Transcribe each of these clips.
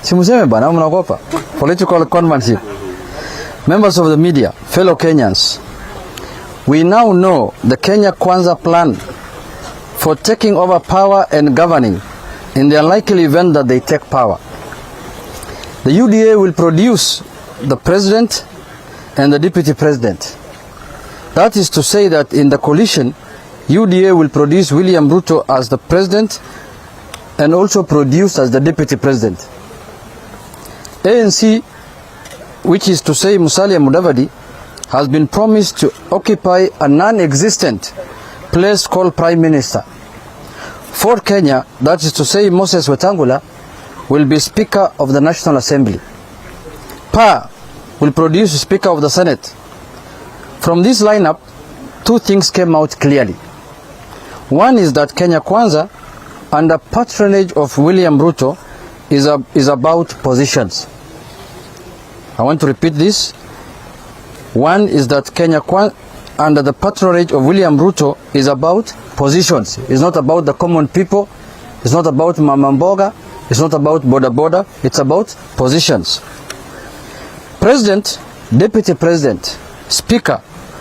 Simuseme bana, mnaogopa. Political conmanship. Members of the media, fellow Kenyans, we now know the Kenya Kwanza plan for taking over power and governing in the unlikely event that they take power. The UDA will produce the president and the deputy president. That is to say that in the coalition, UDA will produce William Ruto as the president and also produce as the deputy president. ANC, which is to say Musalia Mudavadi, has been promised to occupy a non-existent place called Prime Minister. For Kenya, that is to say Moses Wetangula, will be Speaker of the National Assembly. PA will produce Speaker of the Senate. From this lineup, two things came out clearly. One is that Kenya Kwanza, under patronage of William Ruto, is about positions. I want to repeat this. One is that Kenya Kwanza, under the patronage of William Ruto, is about positions. It's not about the common people. It's not about Mama Mboga. It's not about Boda Boda. It's about positions. President, Deputy President, Speaker,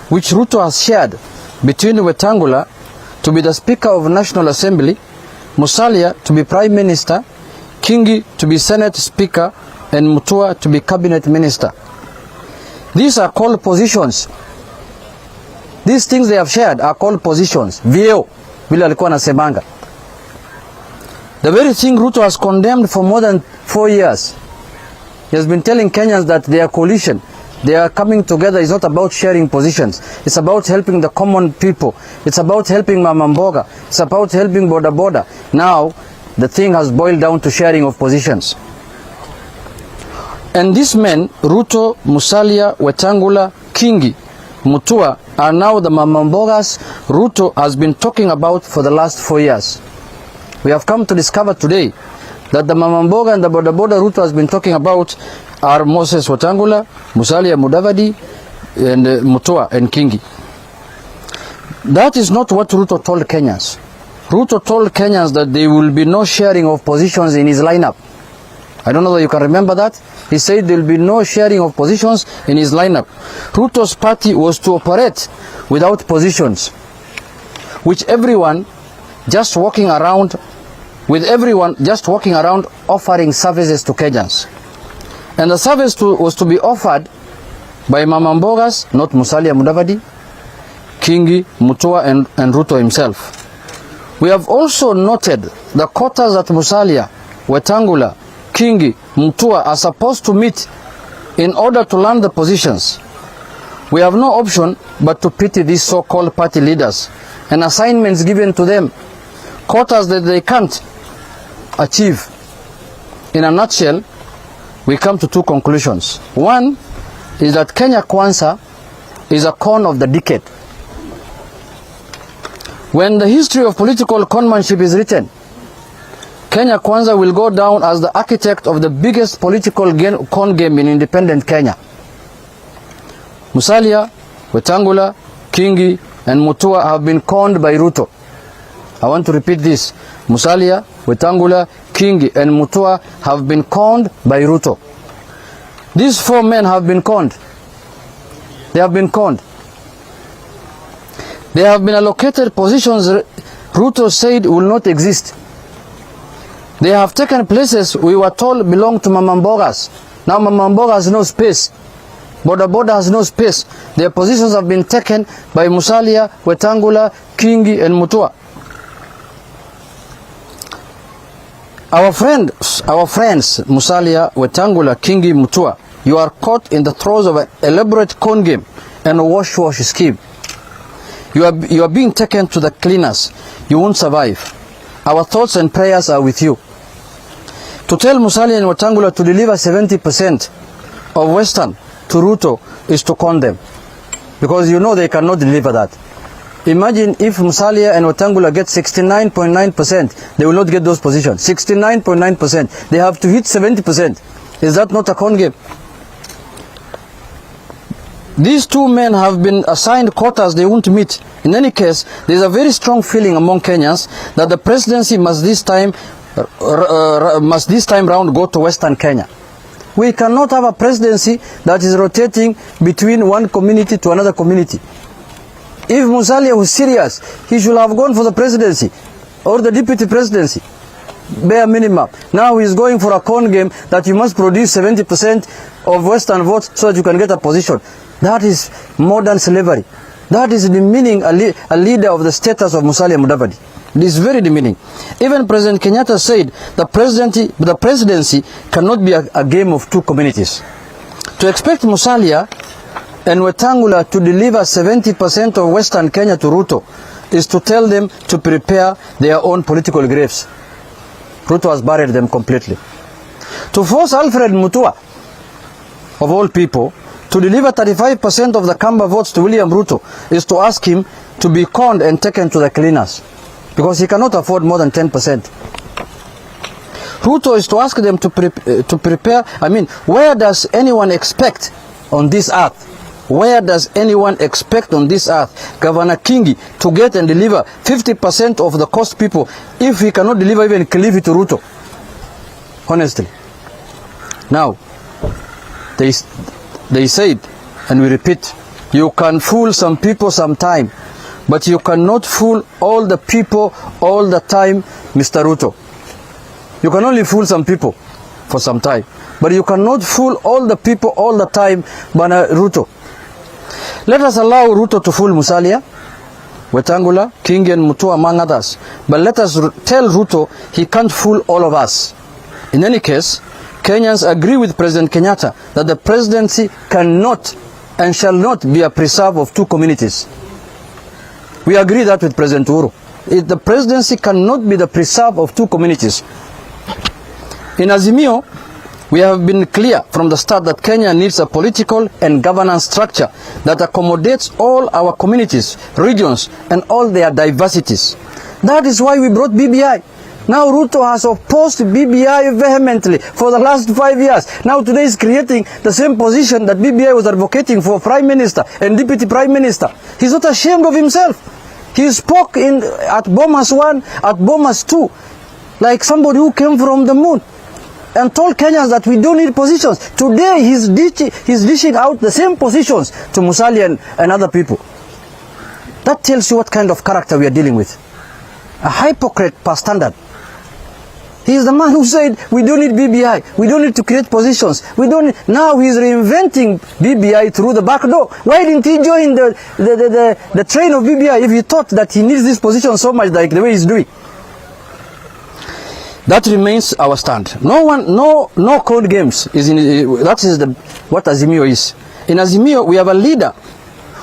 which Ruto has shared between Wetangula to be the Speaker of National Assembly, Musalia to be Prime Minister, Kingi to be Senate Speaker, and Mutua to be Cabinet Minister. These are called positions. These things they have shared are called positions. Vyeo, vile alikuwa anasemanga. The very thing Ruto has condemned for more than 4 years. He has been telling Kenyans that their coalition, they are coming together, is not about sharing positions. It's about helping the common people. It's about helping Mama Mboga. It's about helping Boda Boda. Now, the thing has boiled down to sharing of positions. And these men, Ruto, Musalia, Wetangula, Kingi, Mutua, are now the Mama Mbogas Ruto has been talking about for the last 4 years. We have come to discover today that the Mama Mboga and the Boda Boda Ruto has been talking about are Moses Wetangula, Musalia Mudavadi, and Mutua and Kingi. That is not what Ruto told Kenyans. Ruto told Kenyans that there will be no sharing of positions in his lineup. I don't know whether you can remember that. He said there will be no sharing of positions in his lineup. Ruto's party was to operate without positions, which everyone just walking around, offering services to Kenyans. And the service was to be offered by Mama Mbogas, not Musalia Mudavadi, Kingi, Mutua, and Ruto himself. We have also noted the quotas that Musalia, Wetangula, Kingi, Mutua are supposed to meet in order to land the positions. We have no option but to pity these so-called party leaders and assignments given to them, quotas that they can't achieve. In a nutshell, we come to two conclusions. One is that Kenya Kwanza is a con of the decade. When the history of political conmanship is written, Kenya Kwanza will go down as the architect of the biggest political con game in independent Kenya. Musalia, Wetangula, Kingi, and Mutua have been conned by Ruto. I want to repeat this. Musalia, Wetangula, Kingi, and Mutua have been conned by Ruto. These four men have been conned. They have been conned. They have been allocated positions Ruto said will not exist. They have taken places we were told belong to Mama Mbogas. Now Mama Mboga has no space. Boda Boda has no space. Their positions have been taken by Musalia, Wetangula, Kingi, and Mutua. Our friends, Musalia, Wetangula, Kingi, Mutua, you are caught in the throes of an elaborate con game and a wash scheme. You are being taken to the cleaners. You won't survive. Our thoughts and prayers are with you. To tell Musalia and Wetangula to deliver 70% of Western to Ruto is to con them, because you know they cannot deliver that. Imagine if Musalia and Wetangula get 69.9%, they will not get those positions. 69.9%. They have to hit 70%. Is that not a con game? These two men have been assigned quotas they won't meet. In any case, there is a very strong feeling among Kenyans that the presidency must this time must this time round go to Western Kenya. We cannot have a presidency that is rotating between one community to another community. If Musalia was serious, he should have gone for the presidency or the deputy presidency, bare minimum. Now he's going for a con game that you must produce 70% of Western votes so that you can get a position. That is modern slavery. That is demeaning a leader of the status of Musalia Mudavadi. It is very demeaning. Even President Kenyatta said the presidency cannot be a game of two communities. To expect Musalia and Wetangula to deliver 70% of Western Kenya to Ruto is to tell them to prepare their own political graves. Ruto has buried them completely. To force Alfred Mutua, of all people, to deliver 35% of the Kamba votes to William Ruto is to ask him to be conned and taken to the cleaners, because he cannot afford more than 10%. Ruto is to ask them to prepare. I mean, where does anyone expect on this earth? Where does anyone expect on this earth Governor Kingi to get and deliver 50% of the cost people if he cannot deliver even Kilifi to Ruto? Honestly. Now, they said, and we repeat, you can fool some people sometime, but you cannot fool all the people all the time, Mr. Ruto. You can only fool some people for some time, but you cannot fool all the people all the time, Bana Ruto. Let us allow Ruto to fool Musalia, Wetangula, Kingi and Mutua among others, but let us tell Ruto he can't fool all of us. In any case, Kenyans agree with President Kenyatta that the presidency cannot and shall not be a preserve of two communities. We agree that with President Uhuru. The presidency cannot be the preserve of two communities. In Azimio, we have been clear from the start that Kenya needs a political and governance structure that accommodates all our communities, regions, and all their diversities. That is why we brought BBI. Now Ruto has opposed BBI vehemently for the last 5 years. Now today is creating the same position that BBI was advocating for Prime Minister and Deputy Prime Minister. He's not ashamed of himself. He spoke at Bomas 1, at Bomas 2, like somebody who came from the moon, and told Kenyans that we don't need positions. Today he's dishing out the same positions to Musalia and other people. That tells you what kind of character we are dealing with. A hypocrite per standard. He is the man who said we don't need BBI, we don't need to create positions, we don't need. Now he's reinventing BBI through the back door. Why didn't he join the train of BBI if he thought that he needs this position so much like the way he's doing? That remains our stand. No code games is in. That is what Azimio is. In Azimio, we have a leader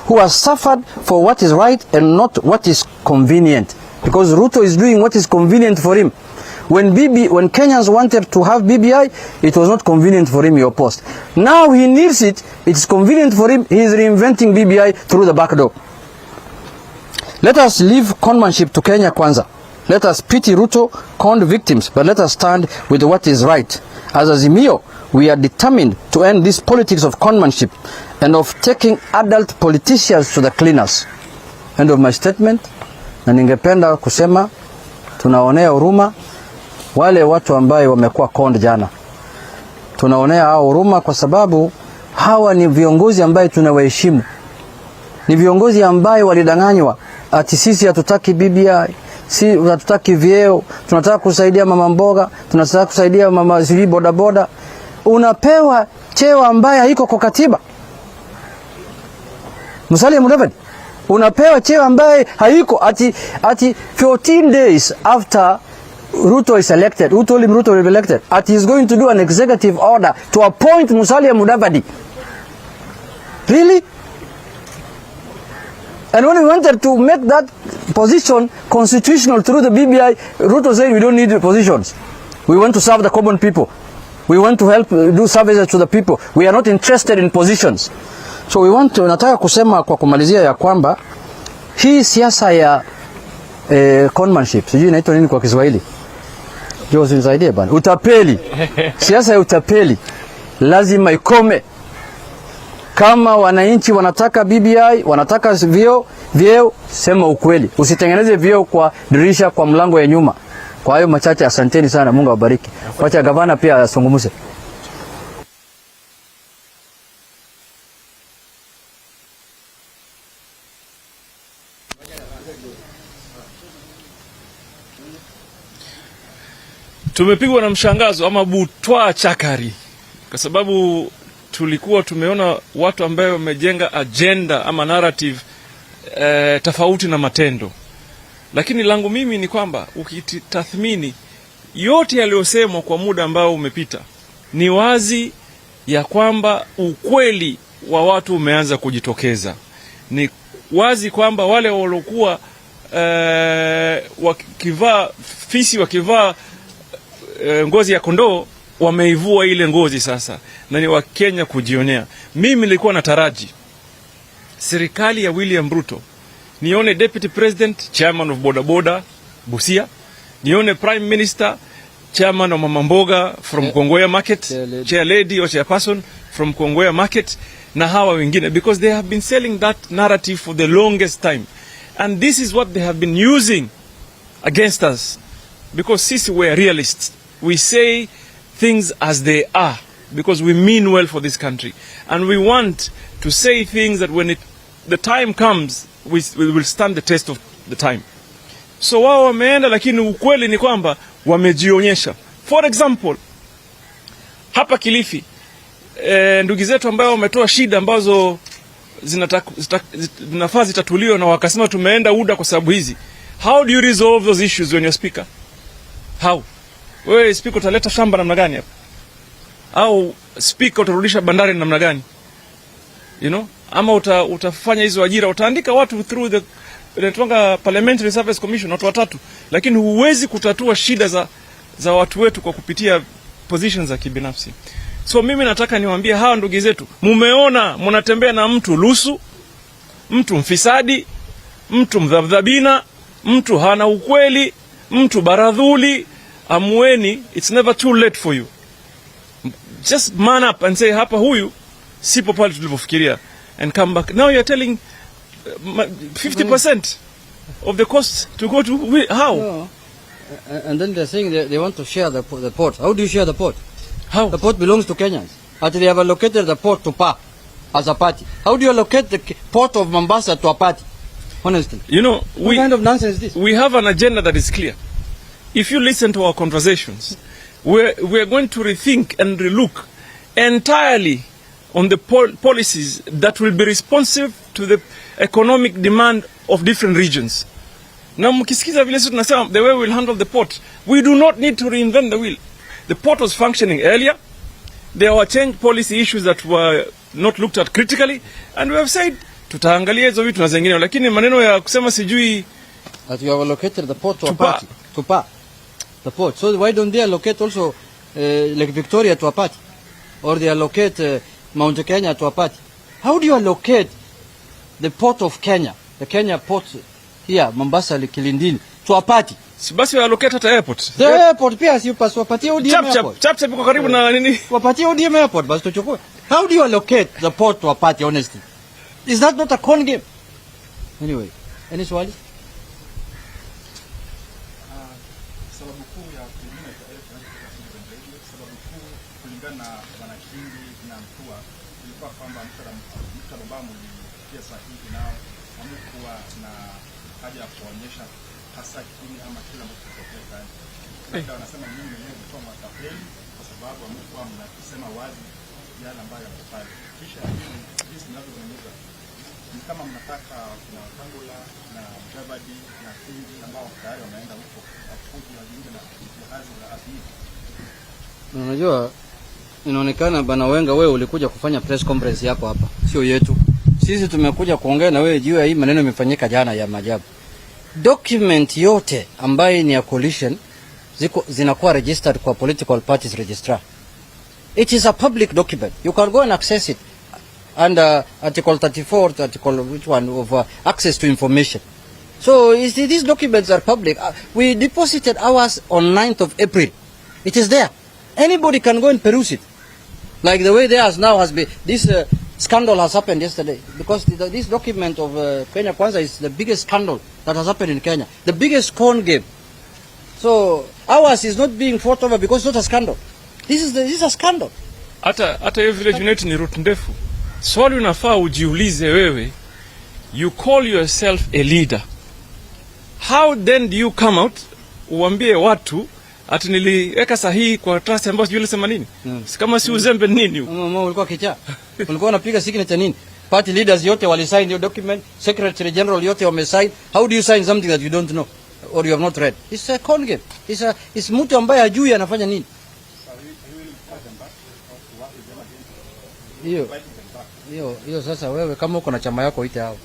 who has suffered for what is right and not what is convenient, because Ruto is doing what is convenient for him. When Kenyans wanted to have BBI, it was not convenient for him, he opposed. Now he needs it, it's convenient for him, he is reinventing BBI through the back door. Let us leave conmanship to Kenya Kwanza. Let us pity Ruto, conned victims, but let us stand with what is right. As Azimio, we are determined to end this politics of conmanship and of taking adult politicians to the cleaners. End of my statement. Na ningependa kusema tunaonea huruma wale watu ambaye wamekuwa conned jana. Tunaonea hao huruma kwa sababu hawa ni viongozi ambaye tunawaheshimu. Ni viongozi ambaye walidanganywa ati sisi hatutaki BBI, si hatutaki vyeo, tunataka kusaidia mama mboga, tunataka kusaidia mama zili boda boda. Unapewa cheo ambaye haiko kwa katiba. Musalia Mudavadi unapewa cheo ambaye haiko ati 14 days after Ruto is elected. Who told him Ruto will be elected? He is going to do an executive order to appoint Musalia Mudavadi. Really? And when we wanted to make that position constitutional through the BBI, Ruto said we don't need positions. We want to serve the common people. We want to help do services to the people. We are not interested in positions. So nataka kusema kwa kumalizia ya kwamba hii siasa ya conmanship, sijui inaitwa nini kwa Kiswahili? Jo, usinisaidie bana. Utapeli. Siasa ya utapeli lazima ikome. Kama wananchi wanataka BBI, wanataka vyeo, sema ukweli. Usitengeneze vyeo kwa dirisha, kwa mlango ya nyuma. Kwa hiyo machache, asanteni sana, Mungu awabariki. Wacha gavana pia asungumuse. Tumepigwa na mshangazo ama butwa chakari, kwa sababu tulikuwa tumeona watu ambao wamejenga agenda ama narrative tofauti na matendo. Lakini langu mimi ni kwamba ukitathmini yote yaliyosemwa kwa muda ambao umepita, ni wazi ya kwamba ukweli wa watu umeanza kujitokeza. Ni wazi kwamba wale waliokuwa wakivaa fisi, wakivaa ngozi ya kondoo, wameivua ile ngozi sasa, na ni Wakenya kujionea. Mimi nilikuwa nataraji serikali ya William Ruto nione deputy president chairman of boda boda Busia, nione prime minister chairman of mama mboga from Kongoya market, chair lady or chairperson from Kongoya market, na hawa wengine, because they have been selling that narrative for the longest time, and this is what they have been using against us, because sisi we are realists. We say things as they are because we mean well for this country, and we want to say things that when the time comes we will stand the test of the time. So wao wameenda, lakini ukweli ni kwamba wamejionyesha. For example, hapa Kilifi, ndugu zetu ambao wametoa shida ambazo zinafaa zitatuliwa, na wakasema tumeenda UDA kwa sababu hizi. How do you resolve those issues when you're speaker? How? Wewe speaker utaleta shamba namna gani hapa? Au speaker utarudisha bandari namna gani? You know? Ama utafanya hizo ajira, utaandika watu through the Parliamentary Service Commission, watu watatu, lakini huwezi kutatua shida za watu wetu kwa kupitia positions za kibinafsi. So mimi nataka niwaambie hawa ndugu zetu, mumeona mnatembea na mtu lusu, mtu mfisadi, mtu mdhabdhabina, mtu hana ukweli, mtu baradhuli. Amweni, it's never too late for you. Just man up and say hapa huyu sipo pale tulivyofikiria, and come back. Now you're telling 50% of the cost to go to how? No. And then they're saying they want to share the port. How do you share the port? How? The port belongs to Kenyans. But they have allocated the port to PA as a party. How do you allocate the port of Mombasa to a party? Honestly. You know, what kind of nonsense is this? We have an agenda that is clear. If you listen to our conversations, we're going to rethink and relook entirely on the policies that will be responsive to the economic demand of different regions. Na mkisikiza vile sisi tunasema the way we'll handle the port, we do not need to reinvent the wheel. The port was functioning earlier. There were change policy issues that were not looked at critically, and we have said tutaangalia hizo vitu na zingine, lakini maneno ya kusema sijui that you have allocated the port to a party, to PA, the port. So why don't they allocate also Lake Victoria to a party, or they allocate Mount Kenya to a party? How do you allocate the port of Kenya, the Kenya port here, Mombasa, Kilindini, to a party? Si basi wa allocate at airport. The airport pia si wapatie ODM airport. Chap iko karibu na nini? Wapatie ODM airport basi tuchukue. How do you allocate the port to a party, honestly? Is that not a con game? Anyway, any swali? Sababu kuu ya kulingana sababu kuu kulingana na wanakindi na mtua ilikuwa kwamba mkataba ambao mlitia sahihi nao hamkuwa na haja ya kuonyesha hasa kini ama kila mtu kutokea ndani. Sasa wanasema mimi mwenyewe mtoa matapeli kwa sababu hamkuwa mnasema wazi yale ambayo yanafanya. Kisha hizi ninavyoonyesha ni kama mnataka kuna Kangula na Mjabadi na Kindi ambao tayari wameenda huko kufuzu na zingine na kazi za asili. Unajua, inaonekana bana Wenga, wewe ulikuja kufanya press conference yako hapa, sio yetu. Sisi tumekuja kuongea na wewe juu ya hii maneno imefanyika jana ya maajabu. Document yote ambayo ni ya coalition zinakuwa registered kwa political parties registrar. It is a public document. You can go and access it under Article 34, Article which one of access to information. So these documents are public. We deposited ours on 9th of April. It is there. Anybody can go and peruse it. Like the way theirs now has been. This scandal has happened yesterday because this document of Kenya Kwanza is the biggest scandal that has happened in Kenya. The biggest con game. So Ours is not being fought over because it's not a scandal. This is a scandal. Hata hiyo village unit ni route ndefu. Swali unafaa ujiulize wewe, you call yourself a leader. How then do you come out uambie watu ati niliweka sahihi kwa trust ambayo sijui lisema nini? Kama si uzembe nini huko? Ulikuwa kicha. Ulikuwa unapiga signature nini? Party leaders yote walisign your document, secretary general yote wamesign. How do you sign something that you don't know or you have not read? It's a con game. It's mtu ambaye hajui anafanya nini. Hiyo sasa wewe kama uko na chama yako ite hao.